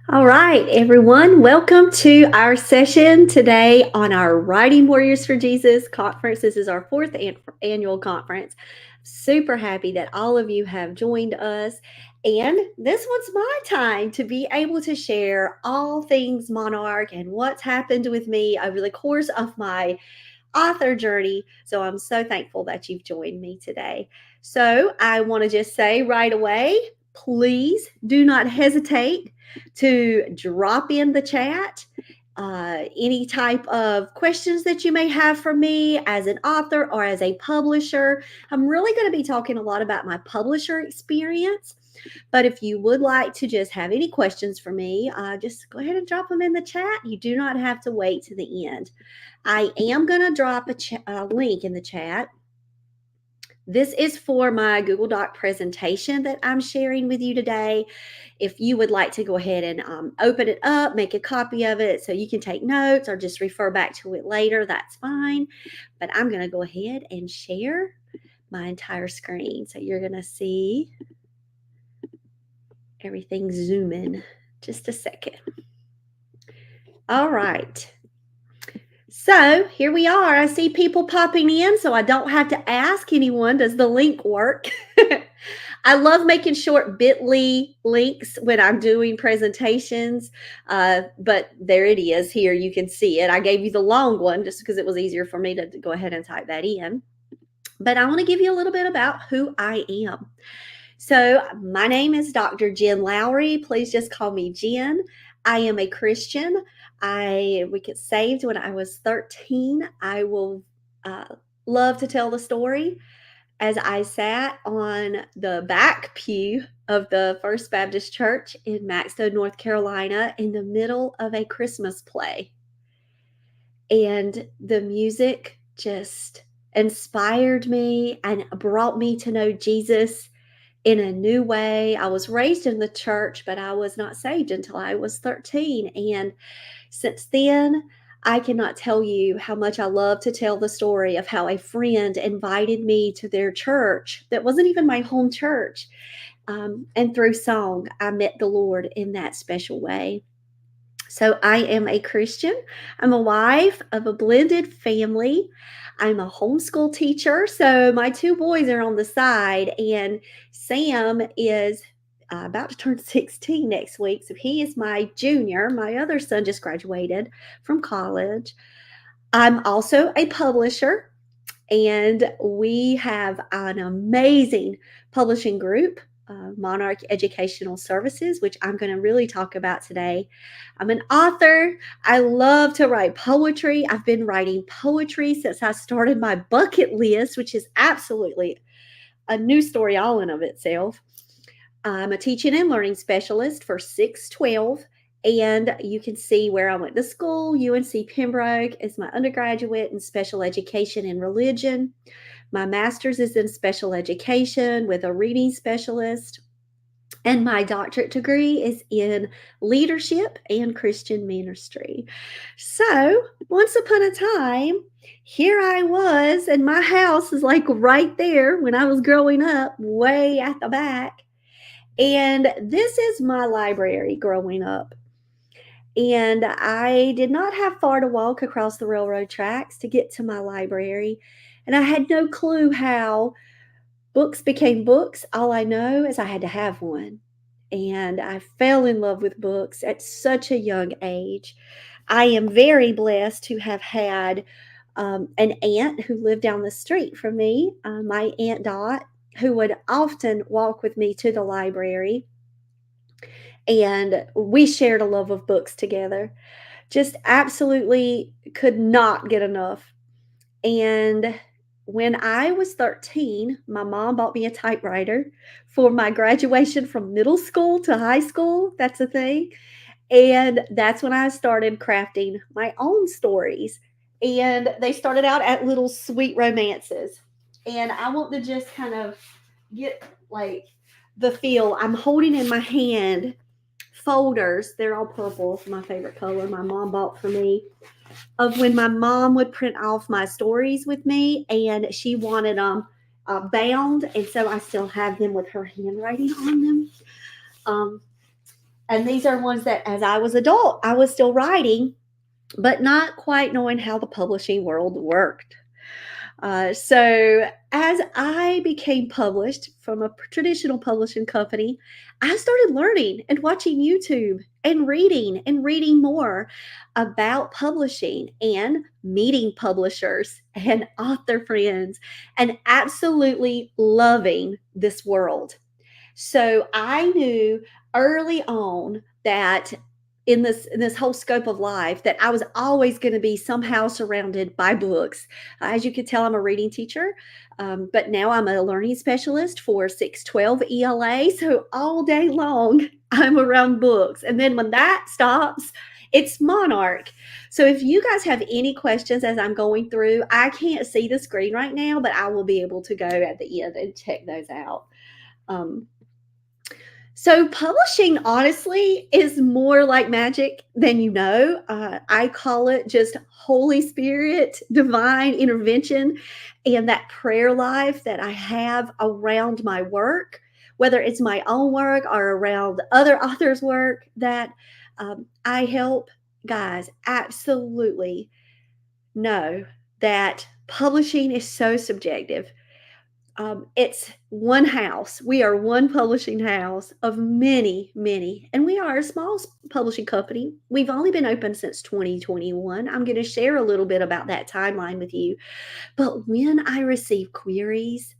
All right, everyone, welcome to our session today on our Writing Warriors for Jesus conference. This is our fourth annual conference. Super happy that all of you have joined us. And this one's my time to be able to share all things Monarch and what's happened with me over the course of my author journey. So I'm so thankful that you've joined me today. So I want to just say right away, please do not hesitate to drop in the chat any type of questions that you may have for me as an author or as a publisher. I'm really going to be talking a lot about my publisher experience. But if you would like to just have any questions for me, just go ahead and drop them in the chat. You do not have to wait to the end. I am going to drop a link in the chat. This is for my Google Doc presentation that I'm sharing with you today. If you would like to go ahead and open it up, make a copy of it so you can take notes or just refer back to it later, that's fine. But I'm going to go ahead and share my entire screen. So you're going to see everything zoom in. Just a second. All right. So here we are. I see people popping in, so I don't have to ask anyone, does the link work? I love making short bit.ly links when I'm doing presentations, but there it is here. You can see it. I gave you the long one just because it was easier for me to go ahead and type that in. But I want to give you a little bit about who I am. So my name is Dr. Jen Lowry. Please just call me Jen. I am a Christian. We get saved when I was 13. I will love to tell the story as I sat on the back pew of the First Baptist Church in Maxton, North Carolina, in the middle of a Christmas play. And the music just inspired me and brought me to know Jesus in a new way. I was raised in the church, but I was not saved until I was 13. And since then, I cannot tell you how much I love to tell the story of how a friend invited me to their church that wasn't even my home church. And through song, I met the Lord in that special way. So I am a Christian. I'm a wife of a blended family. I'm a homeschool teacher. So my two boys are on the side, and Sam is about to turn 16 next week. So he is my junior. My other son just graduated from college. I'm also a publisher, and we have an amazing publishing group, Monarch Educational Services, which I'm going to really talk about today. I'm an author. I love to write poetry. I've been writing poetry since I started my bucket list, which is absolutely a new story all in of itself. I'm a teaching and learning specialist for 612, and you can see where I went to school. UNC Pembroke is my undergraduate in special education and religion. My master's is in special education with a reading specialist. And my doctorate degree is in leadership and Christian ministry. So, once upon a time, here I was, and my house is like right there when I was growing up, way at the back. And this is my library growing up. And I did not have far to walk across the railroad tracks to get to my library. And I had no clue how books became books. All I know is I had to have one. And I fell in love with books at such a young age. I am very blessed to have had an aunt who lived down the street from me, my Aunt Dot, who would often walk with me to the library. And we shared a love of books together. Just absolutely could not get enough. And when I was 13, my mom bought me a typewriter for my graduation from middle school to high school. That's a thing. And that's when I started crafting my own stories. And they started out at little sweet romances. And I want to just kind of get like the feel. I'm holding in my hand folders. They're all purple, my favorite color my mom bought for me, of when my mom would print off my stories with me, and she wanted them bound, and so I still have them with her handwriting on them. Um, And these are ones that as I was adult, I was still writing, but not quite knowing how the publishing world worked. So as I became published from a traditional publishing company, I started learning and watching YouTube and reading more about publishing and meeting publishers and author friends and absolutely loving this world. So I knew early on that in this whole scope of life that I was always going to be somehow surrounded by books. As you can tell, I'm a reading teacher, but now I'm a learning specialist for 612 ELA. So all day long, I'm around books. And then when that stops, it's Monarch. So if you guys have any questions as I'm going through, I can't see the screen right now, but I will be able to go at the end and check those out. Um, so publishing, honestly, is more like magic than you know. I call it just Holy Spirit, divine intervention, and that prayer life that I have around my work, whether it's my own work or around other authors' work, that I help guys absolutely know that publishing is so subjective. It's one house. We are one publishing house of many, many, and we are a small publishing company. We've only been open since 2021. I'm going to share a little bit about that timeline with you. But when I receive queries,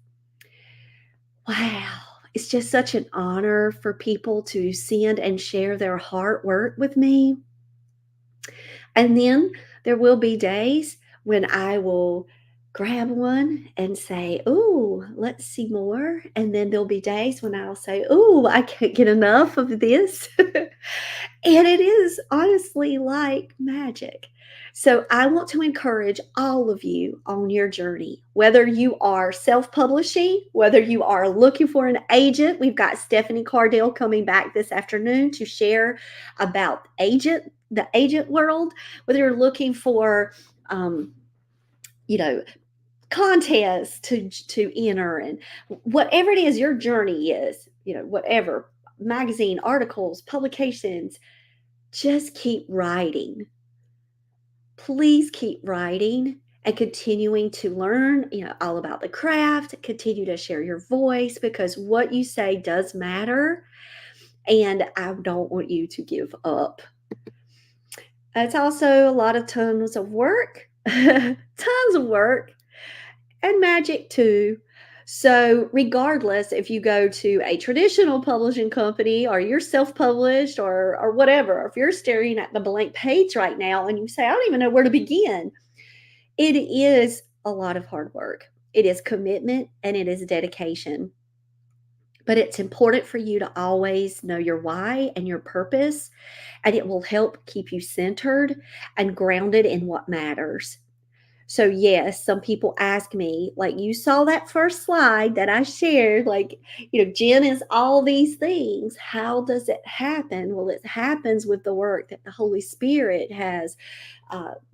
wow, it's just such an honor for people to send and share their heart work with me. And then there will be days when I will grab one and say, "Ooh, let's see more." And then there'll be days when I'll say, "Ooh, I can't get enough of this." And it is honestly like magic. So I want to encourage all of you on your journey, whether you are self-publishing, whether you are looking for an agent. We've got Stephanie Cardell coming back this afternoon to share about the agent world, whether you're looking for um, you know, contests to enter and whatever it is your journey is, whatever magazine, articles, publications, just keep writing. Please keep writing and continuing to learn, all about the craft, continue to share your voice because what you say does matter. And I don't want you to give up. It's also a lot of tons of work, tons of work, and magic too. So, regardless if you go to a traditional publishing company or you're self published or whatever, if you're staring at the blank page right now and you say, I don't even know where to begin, it is a lot of hard work. It is commitment and it is dedication. But it's important for you to always know your why and your purpose, and it will help keep you centered and grounded in what matters. So, yes, some people ask me, like, you saw that first slide that I shared, like, Jen is all these things. How does it happen? Well, it happens with the work that the Holy Spirit has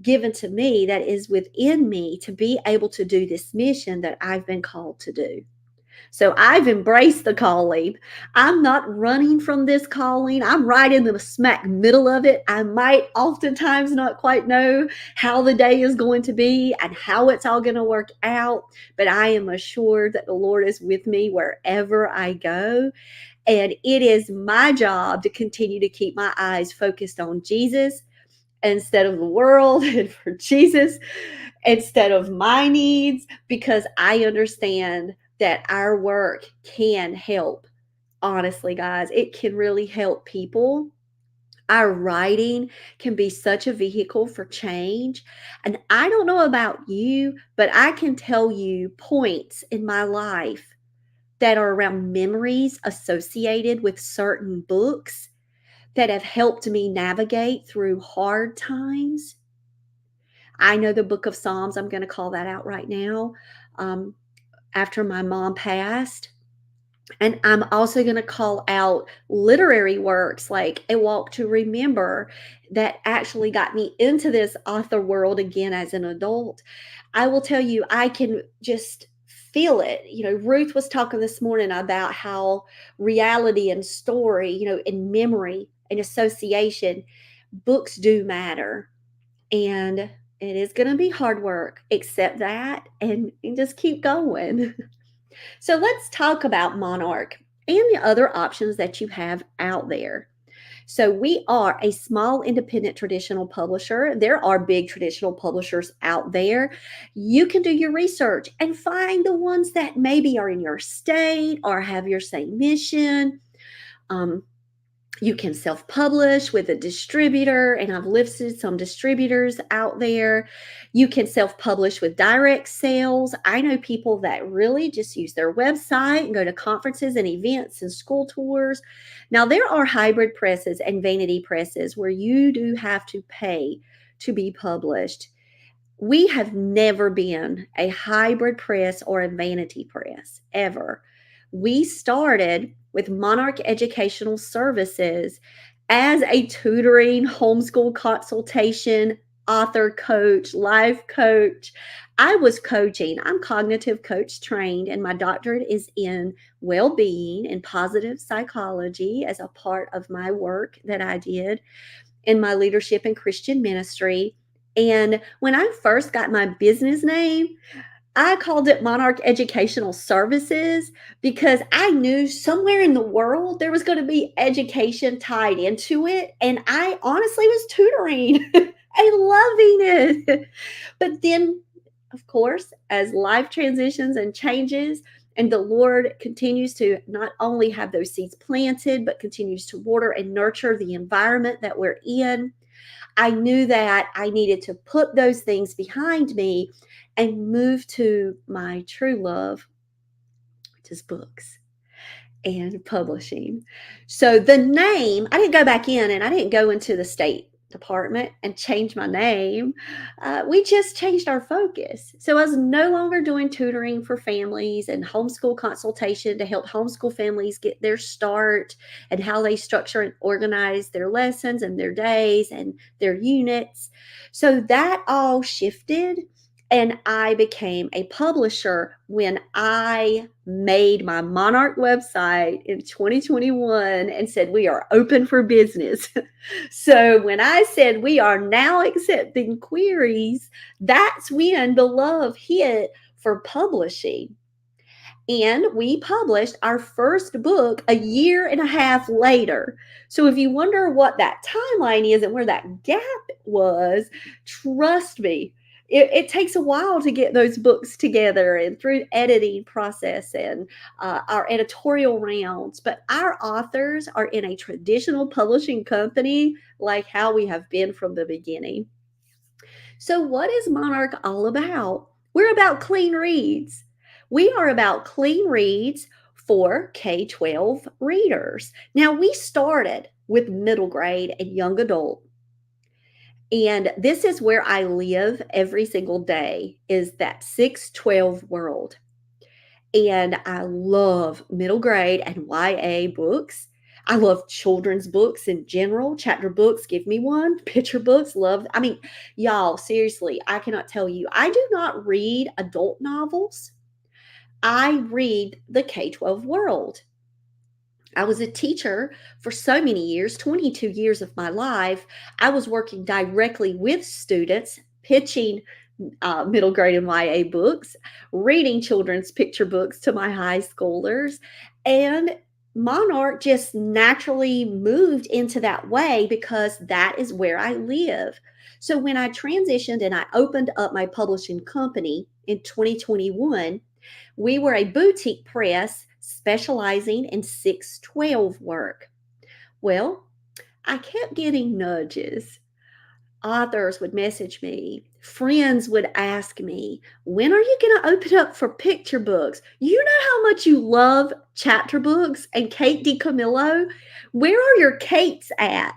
given to me, that is within me to be able to do this mission that I've been called to do. So I've embraced the calling. I'm not running from this calling. I'm right in the smack middle of it. I might oftentimes not quite know how the day is going to be and how it's all going to work out, but I am assured that the Lord is with me wherever I go. And it is my job to continue to keep my eyes focused on Jesus instead of the world and for Jesus instead of my needs, because I understand that our work can help. Honestly, guys, it can really help people. Our writing can be such a vehicle for change. And I don't know about you, but I can tell you points in my life that are around memories associated with certain books that have helped me navigate through hard times. I know the book of Psalms, I'm going to call that out right now. Um, After my mom passed, and I'm also going to call out literary works like A Walk to Remember that actually got me into this author world again as an adult. I will tell you, I can just feel it. Ruth was talking this morning about how reality and story, in memory an association, books do matter. And it is going to be hard work. Accept that and just keep going. So let's talk about Monarch and the other options that you have out there. So we are a small independent traditional publisher. There are big traditional publishers out there. You can do your research and find the ones that maybe are in your state or have your same mission. Um, you can self-publish with a distributor, and I've listed some distributors out there. You can self-publish with direct sales. I know people that really just use their website and go to conferences and events and school tours. Now, there are hybrid presses and vanity presses where you do have to pay to be published. We have never been a hybrid press or a vanity press ever. We started with Monarch Educational Services as a tutoring, homeschool consultation, author coach, life coach. I was coaching. I'm cognitive coach trained, and my doctorate is in well being and positive psychology as a part of my work that I did in my leadership and Christian ministry. And when I first got my business name, I called it Monarch Educational Services because I knew somewhere in the world there was going to be education tied into it. And I honestly was tutoring and loving it. But then, of course, as life transitions and changes, and the Lord continues to not only have those seeds planted, but continues to water and nurture the environment that we're in, I knew that I needed to put those things behind me and move to my true love, which is books and publishing. So the name, I didn't go back in and I didn't go into the State Department and change my name. We just changed our focus. So I was no longer doing tutoring for families and homeschool consultation to help homeschool families get their start and how they structure and organize their lessons and their days and their units. So that all shifted, and I became a publisher when I made my Monarch website in 2021 and said, we are open for business. So when I said we are now accepting queries, that's when the love hit for publishing. And we published our first book a year and a half later. So if you wonder what that timeline is and where that gap was, trust me, it takes a while to get those books together and through editing process and our editorial rounds. But our authors are in a traditional publishing company like how we have been from the beginning. So what is Monarch all about? We're about clean reads. We are about clean reads for K-12 readers. Now, we started with middle grade and young adult. And this is where I live every single day, is that 6-12 world. And I love middle grade and YA books. I love children's books in general. Chapter books, give me one. Picture books, love. I mean, y'all, seriously, I cannot tell you. I do not read adult novels. I read the K-12 world. I was a teacher for so many years, 22 years of my life. I was working directly with students, pitching middle grade and YA books, reading children's picture books to my high schoolers. And Monarch just naturally moved into that way because that is where I live. So when I transitioned and I opened up my publishing company in 2021, we were a boutique press specializing in 6-12 work. Well, I kept getting nudges. Authors would message me. Friends would ask me, when are you going to open up for picture books? You know how much you love chapter books and Kate DiCamillo? Where are your Kates at?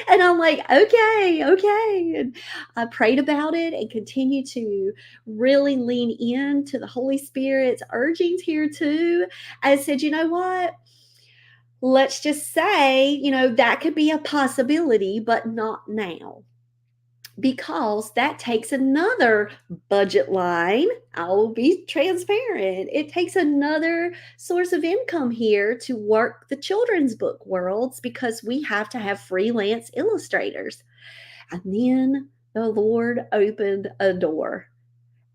And I'm like, okay. And I prayed about it and continued to really lean into the Holy Spirit's urgings here too. I said, you know what? Let's just say, that could be a possibility, but not now. because that takes another budget line. I'll be transparent. It takes another source of income here to work the children's book worlds because we have to have freelance illustrators. And then the Lord opened a door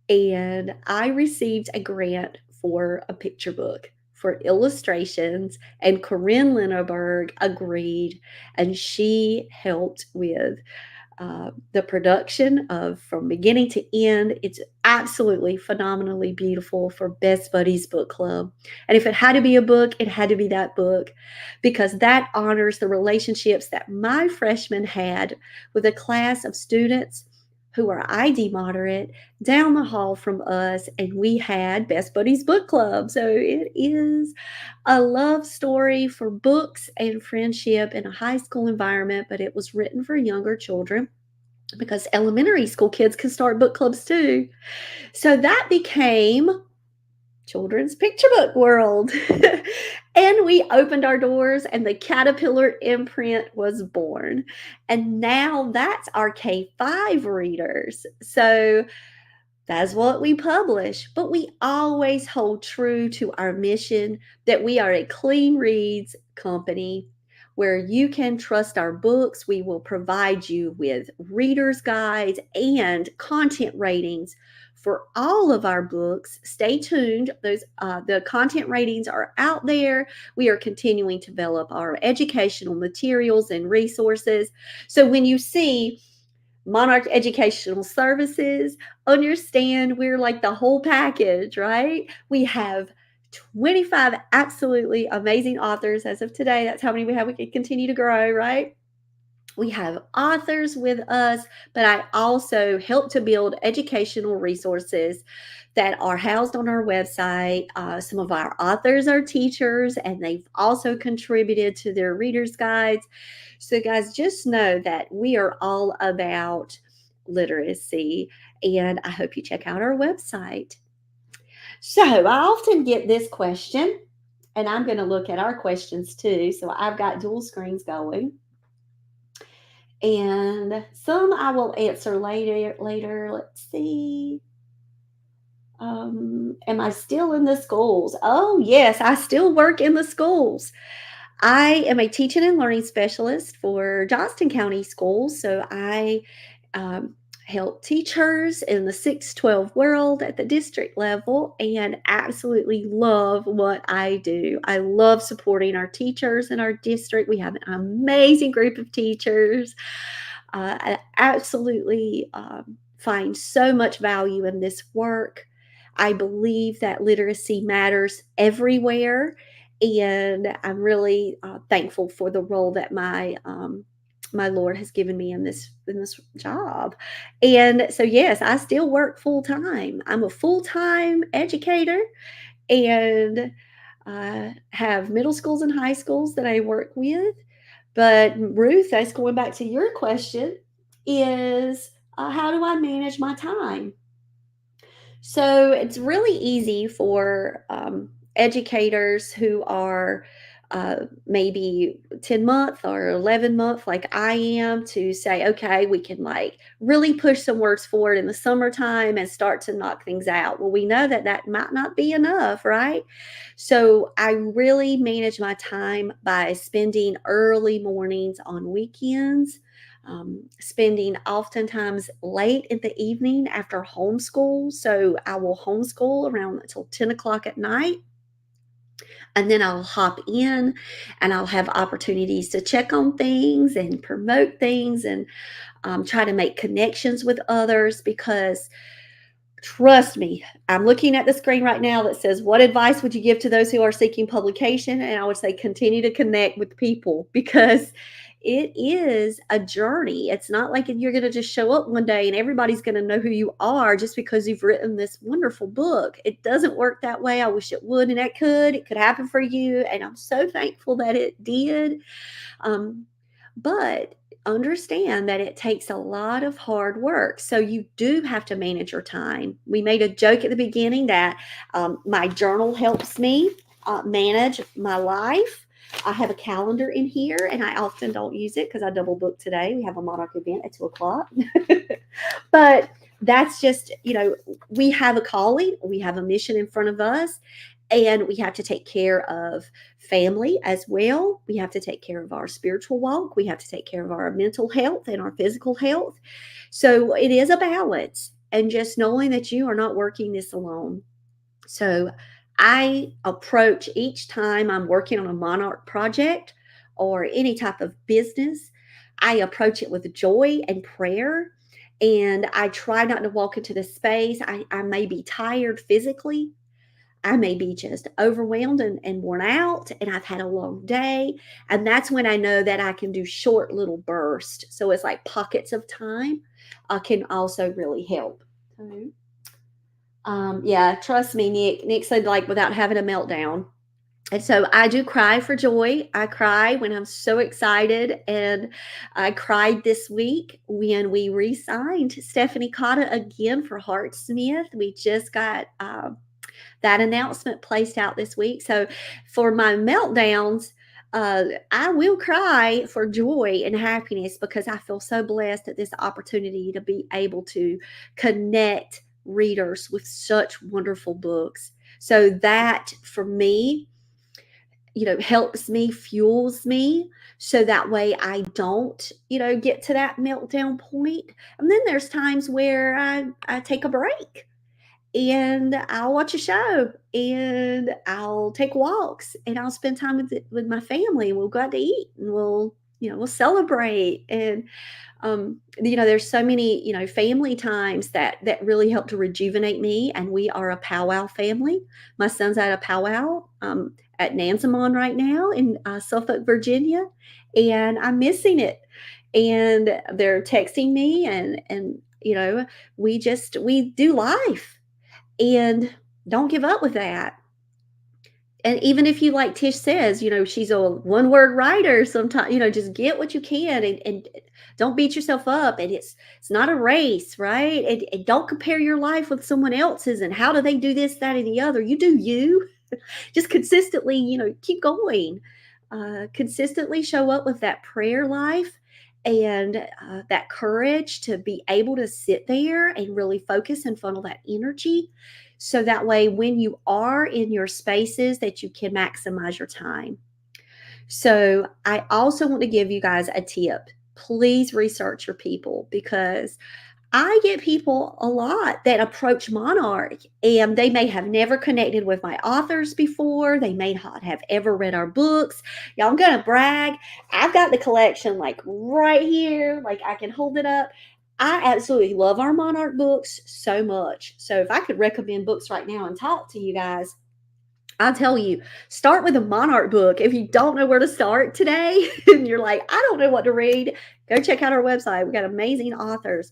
and I received a grant for a picture book for illustrations, and Corinne Linneberg agreed, and she helped with the production of from beginning to end. It's absolutely phenomenally beautiful for Best Buddies Book Club. And if it had to be a book, it had to be that book because that honors the relationships that my freshmen had with a class of students who are ID moderate down the hall from us, and we had Best Buddies Book Club. So it is a love story for books and friendship in a high school environment, but it was written for younger children because elementary school kids can start book clubs too. So that became children's picture book world. And we opened our doors and the Caterpillar imprint was born. And now that's our K-5 readers. So that's what we publish, but we always hold true to our mission that we are a clean reads company where you can trust our books. We will provide you with reader's guides and content ratings for all of our books. Stay tuned. The content ratings are out there. We are continuing to develop our educational materials and resources. So when you see Monarch Educational Services, understand we're like the whole package, right? We have 25 absolutely amazing authors as of today. That's how many we have. We can continue to grow, right? We have authors with us, but I also help to build educational resources that are housed on our website. Some of our authors are teachers, and they've also contributed to their readers' guides. So, guys, just know that we are all about literacy, and I hope you check out our website. So, I often get this question, and I'm going to look at our questions too. So, I've got dual screens going. And some I will answer later. Let's see. Am I still in the schools? Oh, yes, I still work in the schools. I am a teaching and learning specialist for Johnston County Schools. So I um, help teachers in the 6-12 world at the district level and absolutely love what I do. I love supporting our teachers in our district. We have an amazing group of teachers. I absolutely find so much value in this work. I believe that literacy matters everywhere, and I'm really thankful for the role that my Lord has given me in this job. And so, yes, I still work full time. I'm a full time educator, and have middle schools and high schools that I work with. But Ruth, that's going back to your question, is how do I manage my time? So it's really easy for educators who are maybe 10-month or 11-month, like I am, to say, okay, we can like really push some works forward in the summertime and start to knock things out. Well, we know that that might not be enough, right? So I really manage my time by spending early mornings on weekends, spending oftentimes late in the evening after homeschool. So I will homeschool around until 10 o'clock at night. And then I'll hop in and I'll have opportunities to check on things and promote things and try to make connections with others because trust me, I'm looking at the screen right now that says, what advice would you give to those who are seeking publication? And I would say, continue to connect with people because it is a journey. It's not like you're going to just show up one day and everybody's going to know who you are just because you've written this wonderful book. It doesn't work that way. I wish it would, and it could happen for you. And I'm so thankful that it did. But understand that it takes a lot of hard work. So you do have to manage your time. We made a joke at the beginning that my journal helps me manage my life. I have a calendar in here, and I often don't use it because I double booked today. We have a Monarch event at 2 o'clock. But that's just, we have a calling, we have a mission in front of us, and we have to take care of family as well. We have to take care of our spiritual walk. We have to take care of our mental health and our physical health. So it is a balance, and just knowing that you are not working this alone. So I approach each time I'm working on a Monarch project or any type of business, I approach it with joy and prayer. And I try not to walk into the space. I may be tired physically. I may be just overwhelmed and worn out, and I've had a long day. And that's when I know that I can do short little bursts. So it's like pockets of time can also really help. Okay. Yeah, trust me, Nick. Nick said, like, without having a meltdown. And so I do cry for joy. I cry when I'm so excited. And I cried this week when we re signed Stephanie Cotta again for Hart Smith. We just got that announcement placed out this week. So for my meltdowns, I will cry for joy and happiness because I feel so blessed at this opportunity to be able to connect readers with such wonderful books. So that for me, helps me, fuels me. So that way I don't, get to that meltdown point. And then there's times where I take a break and I'll watch a show and I'll take walks and I'll spend time with my family. We'll go out to eat and we'll celebrate. And there's so many, family times that really help to rejuvenate me. And we are a powwow family. My son's at a powwow at Nansemond right now in Suffolk, Virginia, and I'm missing it. And they're texting me, and we do life, and don't give up with that. And even if you, like Tish says, she's a one word writer sometimes, just get what you can, and don't beat yourself up. And it's not a race, right? And don't compare your life with someone else's and how do they do this, that, and the other. You do you. Just consistently, keep going. Consistently show up with that prayer life and that courage to be able to sit there and really focus and funnel that energy. So that way, when you are in your spaces, that you can maximize your time. So I also want to give you guys a tip. Please research your people, because I get people a lot that approach Monarch and they may have never connected with my authors before. They may not have ever read our books. Y'all, I'm going to brag. I've got the collection like right here. Like I can hold it up. I absolutely love our Monarch books so much. So if I could recommend books right now and talk to you guys, I'll tell you, start with a Monarch book. If you don't know where to start today and you're like, I don't know what to read, go check out our website. We got amazing authors.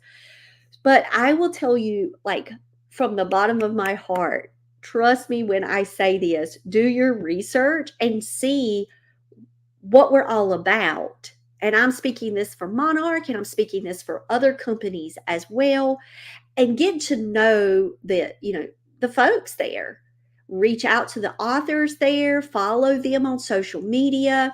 But I will tell you, like, from the bottom of my heart, trust me when I say this, do your research and see what we're all about. And I'm speaking this for Monarch, and I'm speaking this for other companies as well. And get to know the folks there. Reach out to the authors there, follow them on social media.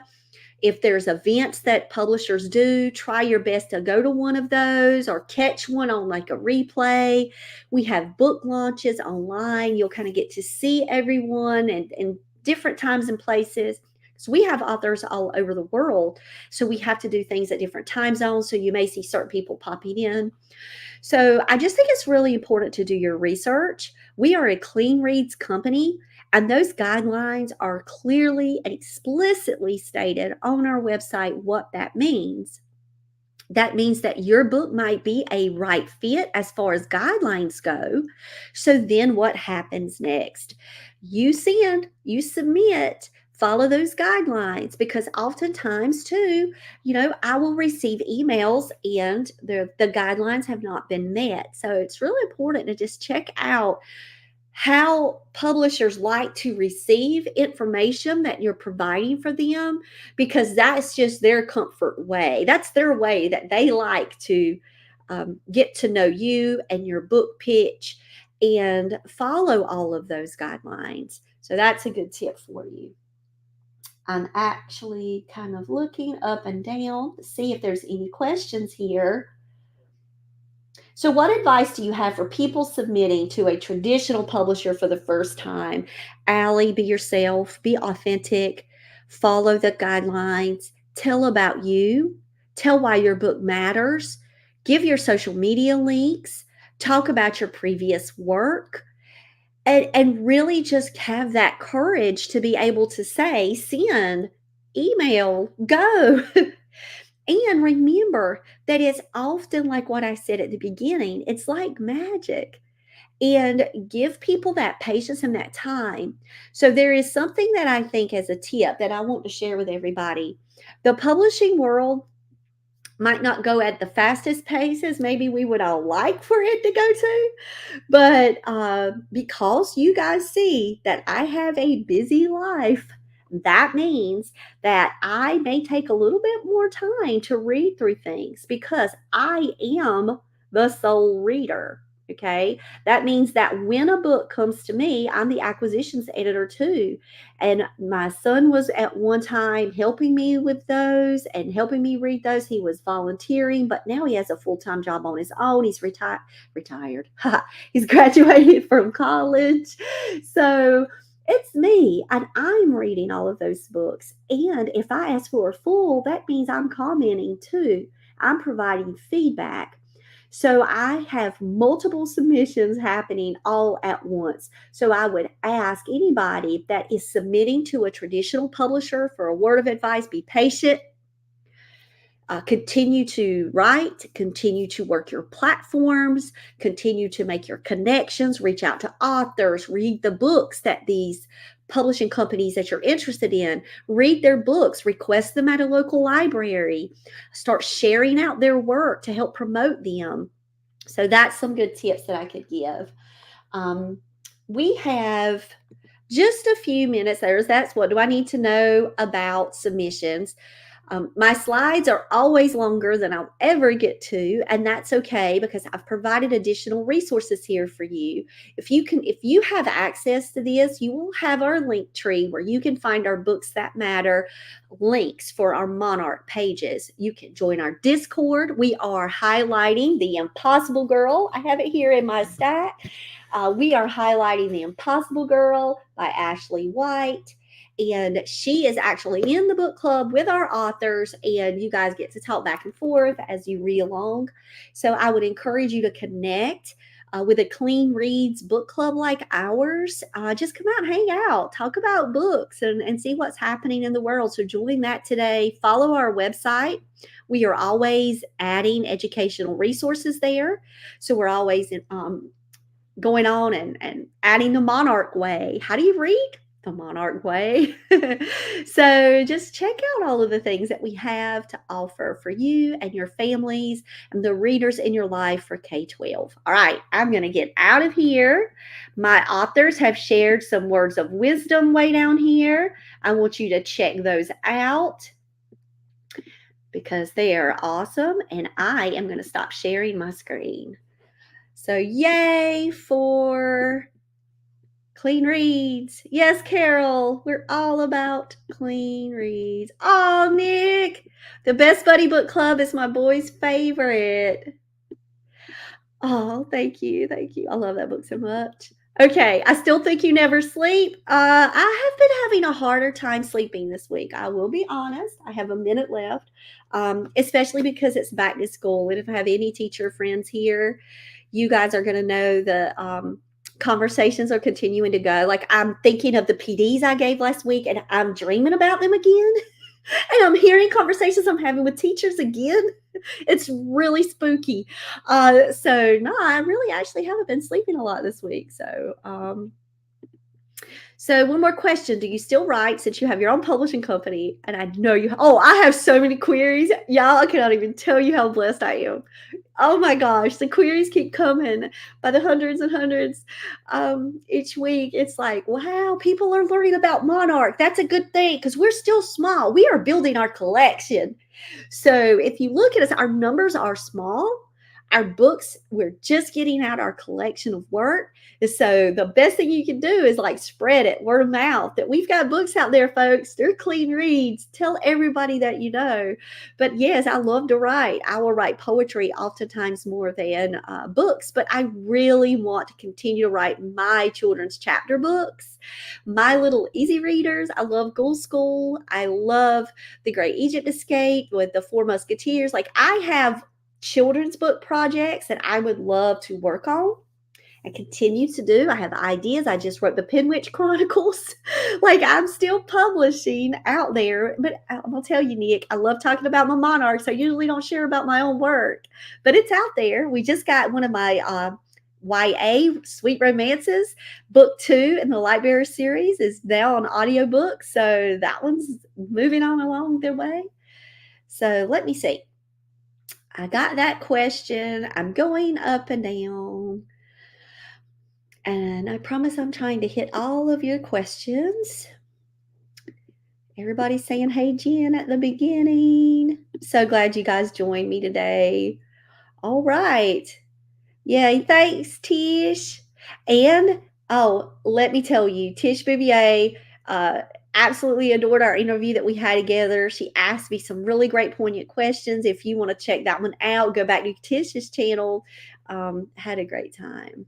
If there's events that publishers do, try your best to go to one of those or catch one on like a replay. We have book launches online. You'll kind of get to see everyone and different times and places. So we have authors all over the world. So we have to do things at different time zones. So you may see certain people popping in. So I just think it's really important to do your research. We are a clean reads company, and those guidelines are clearly and explicitly stated on our website what that means. That means that your book might be a right fit as far as guidelines go. So then what happens next? You send, you submit, follow those guidelines, because oftentimes too, I will receive emails and the guidelines have not been met. So it's really important to just check out how publishers like to receive information that you're providing for them, because that's just their comfort way. That's their way that they like to get to know you and your book pitch and follow all of those guidelines. So that's a good tip for you. I'm actually kind of looking up and down to see if there's any questions here. So, what advice do you have for people submitting to a traditional publisher for the first time? Allie, be yourself, be authentic, follow the guidelines, tell about you, tell why your book matters, give your social media links, talk about your previous work, and really just have that courage to be able to say, send, email, go. And remember that it's often like what I said at the beginning, it's like magic. And give people that patience and that time. So, there is something that I think as a tip that I want to share with everybody. The publishing world might not go at the fastest pace as maybe we would all like for it to go to, but because you guys see that I have a busy life, that means that I may take a little bit more time to read through things because I am the sole reader. Okay. That means that when a book comes to me, I'm the acquisitions editor too. And my son was at one time helping me with those and helping me read those. He was volunteering, but now he has a full time job on his own. He's retired. He's graduated from college. So it's me, and I'm reading all of those books. And if I ask for a full, that means I'm commenting too. I'm providing feedback. So I have multiple submissions happening all at once. So I would ask anybody that is submitting to a traditional publisher for a word of advice, be patient. Continue to write, continue to work your platforms, continue to make your connections, reach out to authors, read the books that these publishing companies that you're interested in, read their books, request them at a local library, start sharing out their work to help promote them. So that's some good tips that I could give. Um, we have just a few minutes. That's what do I need to know about submissions. My slides are always longer than I'll ever get to, and that's okay because I've provided additional resources here for you. If you have access to this, you will have our link tree where you can find our books that matter, links for our Monarch pages. You can join our Discord. We are highlighting The Impossible Girl. I have it here in my stack. We are highlighting The Impossible Girl by Ashley White. And she is actually in the book club with our authors, and you guys get to talk back and forth as you read along. So I would encourage you to connect with a Clean Reads book club like ours. Just come out and hang out, talk about books, and see what's happening in the world. So join that today. Follow our website. We are always adding educational resources there. So we're always going on and adding the Monarch way. How do you read? The Monarch way. So just check out all of the things that we have to offer for you and your families and the readers in your life for K-12. All right, I'm going to get out of here. My authors have shared some words of wisdom way down here. I want you to check those out because they are awesome, and I am going to stop sharing my screen. So yay for Clean Reads. Yes, Carol, we're all about clean reads. Oh, Nick, the Best Buddy Book Club is my boy's favorite. Oh, thank you. Thank you. I love that book so much. Okay, I still think you never sleep. I have been having a harder time sleeping this week. I will be honest. I have a minute left, especially because it's back to school. And if I have any teacher friends here, you guys are going to know the conversations are continuing to go. Like I'm thinking of the PDs I gave last week, and I'm dreaming about them again. And I'm hearing conversations I'm having with teachers again. It's really spooky. So no, I really actually haven't been sleeping a lot this week. So one more question. Do you still write since you have your own publishing company? And I know you, I have so many queries. Y'all, I cannot even tell you how blessed I am. Oh my gosh, the queries keep coming by the hundreds and hundreds each week. It's like, wow, people are learning about Monarch. That's a good thing because we're still small. We are building our collection. So if you look at us, our numbers are small. Our books, we're just getting out our collection of work. And so the best thing you can do is like spread it, word of mouth, that we've got books out there, folks. They're clean reads. Tell everybody that you know. But yes, I love to write. I will write poetry oftentimes more than books, but I really want to continue to write my children's chapter books, my little easy readers. I love Ghoul School. I love The Great Egypt Escape with the Four Musketeers. Like, I have children's book projects that I would love to work on and continue to do. I have ideas. I just wrote the Penwitch Chronicles. Like, I'm still publishing out there. But I'm going to tell you, Nick, I love talking about my monarchs. I usually don't share about my own work, but it's out there. We just got one of my YA Sweet Romances, book 2 in the Lightbearer series is now on audiobook. So that one's moving on along their way. So let me see. I got that question. I'm going up and down. And I promise I'm trying to hit all of your questions. Everybody's saying, hey, Jen, at the beginning. So glad you guys joined me today. All right. Yay. Thanks, Tish. And, let me tell you, Tish Bouvier absolutely adored our interview that we had together. She asked me some really great poignant questions. If you want to check that one out, go back to Tish's channel. Had a great time.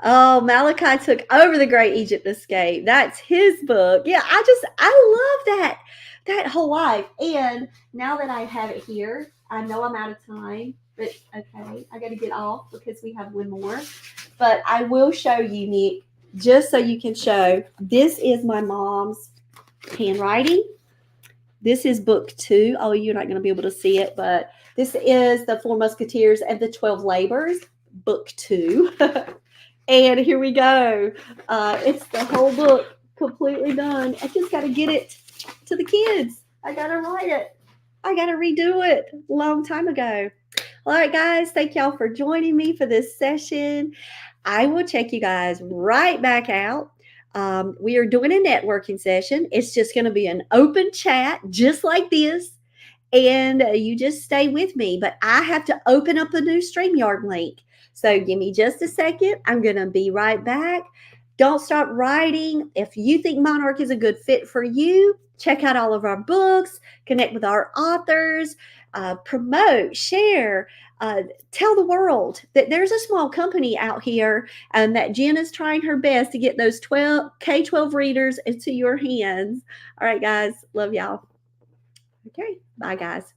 Oh, Malachi took over The Great Egypt Escape. That's his book. Yeah, I love that whole life. And now that I have it here, I know I'm out of time, but okay, I got to get off because we have one more. But I will show you, Nick, just so you can show. This is my mom's handwriting. This is book 2. Oh, you're not going to be able to see it, but this is The Four Musketeers and the 12 Labors, book 2. And here we go. It's the whole book completely done. I just got to get it to the kids. I got to write it. I got to redo it a long time ago. All right, guys. Thank y'all for joining me for this session. I will check you guys right back out. We are doing a networking session. It's just going to be an open chat just like this. And you just stay with me. But I have to open up a new StreamYard link. So give me just a second. I'm going to be right back. Don't stop writing. If you think Monarch is a good fit for you, check out all of our books, connect with our authors, promote, share, tell the world that there's a small company out here and that Jen is trying her best to get those K-12 readers into your hands. All right, guys. Love y'all. Okay. Bye, guys.